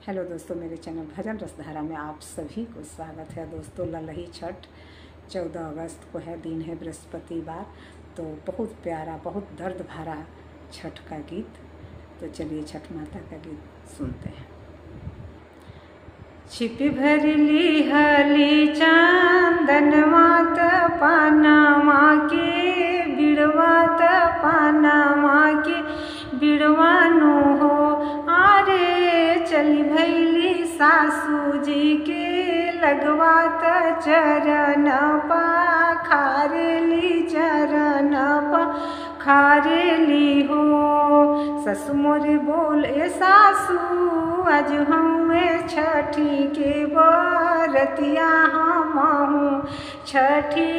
Hello दोस्तों, मेरे channel भजन रसधारा में आप सभी को स्वागत है। दोस्तों, ललही छठ 14 अगस्त को है, दिन है बृहस्पतिवार। तो बहुत प्यारा, बहुत दर्द भरा छठ का गीत। तो चलिए छठ माता का गीत सुनते हैं। छिपी भरली हली चांदनवात पानामा के बिड़वात पानामा के बिड़वानु हो आरे चली भैली सासू जी के लगवात चरण पाखारेली चरण पाखारेली हो। ससु मोरे बोले सासू आज हमें छठी के बरतिया हमहूँ छठी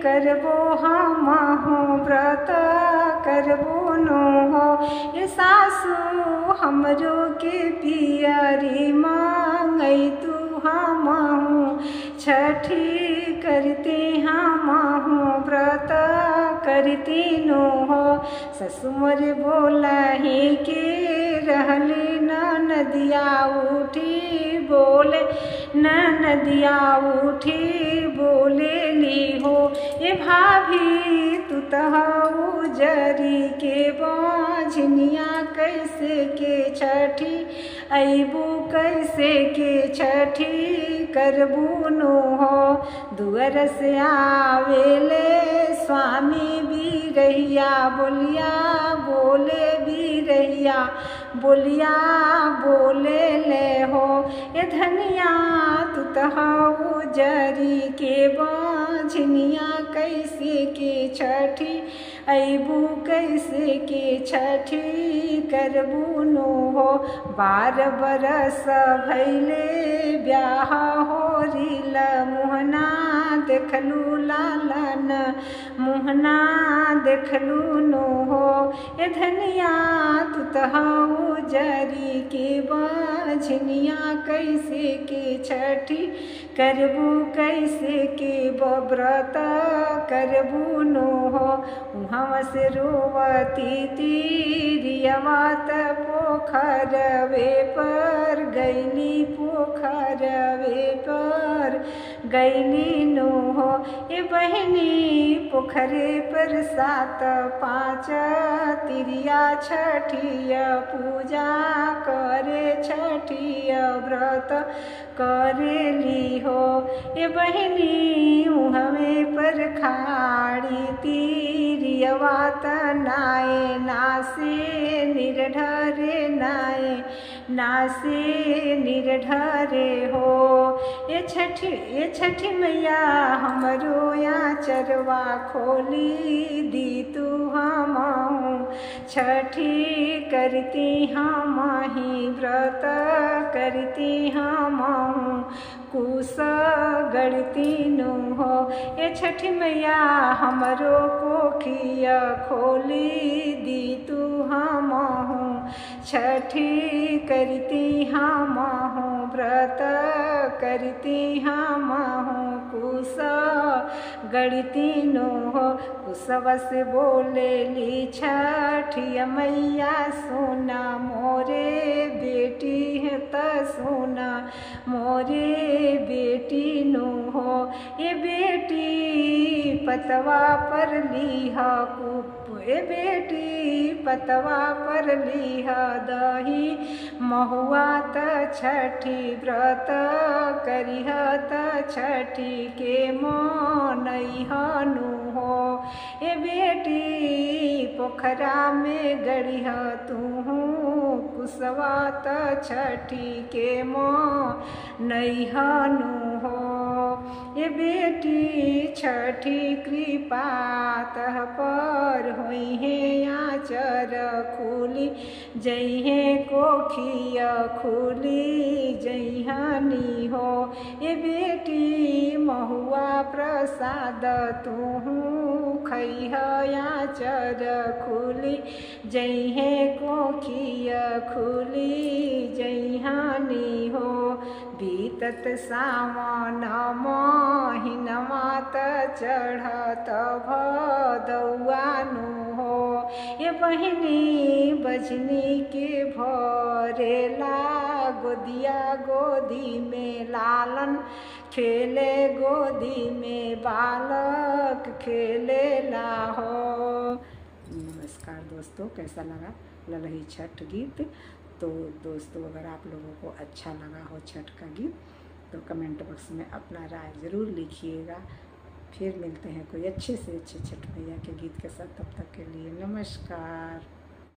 करबो हमहूँ व्रत करबो नो हो। ये सासू हमरो के पियरी मांगई तू हमहूँ छठी करते हमहूँ व्रत करती नो हो। ससु मोरे बोला ही के रहली नदिया उठी बोले नदिया उठी बोले ली हो। ये भाभी तू तहु जरी के बाझनिया कैसे के छठी अबू कैसे के छठी करबू नो हो। दुअर से आवेले स्वामी भी रहिया बोलिया बोले भी रहिया बोलिया बोले ले हो। ये धनिया तू तहाऊ जरी के बाझनिया कैसे के छठी अबू कैसे के छठी करबू नो हो। 12 बरस भैले ब्याह हो रिल मुहना देखलू लालन मुहना देखलू नो हो। ये धनिया तू तहाऊ जरी के बाझनिया कैसे के छठी करबू कैसे के व्रत करबू नो हो। उहाँ से रोवती तीरियवात पोखरवे पर गैली पोखरवे पर गैली नो हो। ये बहनी पोखरे पर 7-5 तिरिया छठिया पूजा करे छठिया व्रत करेली हो। ये बहनी उहवे पर खाड़ी तीरियवात नाए नासे निर्ढरे नाए नासे निर्ढरे हो। ये छठी मैया हमरो या चरवा खोली दी तू हमहूँ छठी करती हमही व्रत करती हमहूँ कुश गढ़ती नो हो। ये छठी मैया हमरो कोखिया खोली दी तू हमहूँ छठी करती हमहूँ व्रत करती हमहूँ कुश गढ़ती नो हो। कुशवा से बोले ली छठिया मैया सोना मोरे बेटी है त सोना मोरे बेटी नो हो। ये बेटी पतवा पर लीहा कुप ये बेटी पतवा पर लीहा दही महुआ त छठी व्रत करिह त छठी के मनइहा नु हो। ये बेटी पोखरा में गढ़िह तूहू कुशवा त छठी के मनइहा नु हो। ये बेटी छठी कृपा तह पर होई है आचर खुली जइहे कोखिया खुली जइहनी हो। ये बेटी महुआ प्रसाद तूहू खइह आचर खुली जइहे कोखिया खुली जइहनी हो। बीतत सावन महिनवा त चढ़त भदौआ नु हो। ये बहिनी बजनी के भरेला गोदिया गोदी में लालन खेले, गोदी में बालक खेले लाहो। नमस्कार दोस्तों, कैसा लगा ललही छठ गीत? तो दोस्तों अगर आप लोगों को अच्छा लगा हो छठ का गीत तो कमेंट बॉक्स में अपना राय ज़रूर लिखिएगा। फिर मिलते हैं कोई अच्छे से अच्छे छठ मैया के गीत के साथ। तब तक के लिए नमस्कार।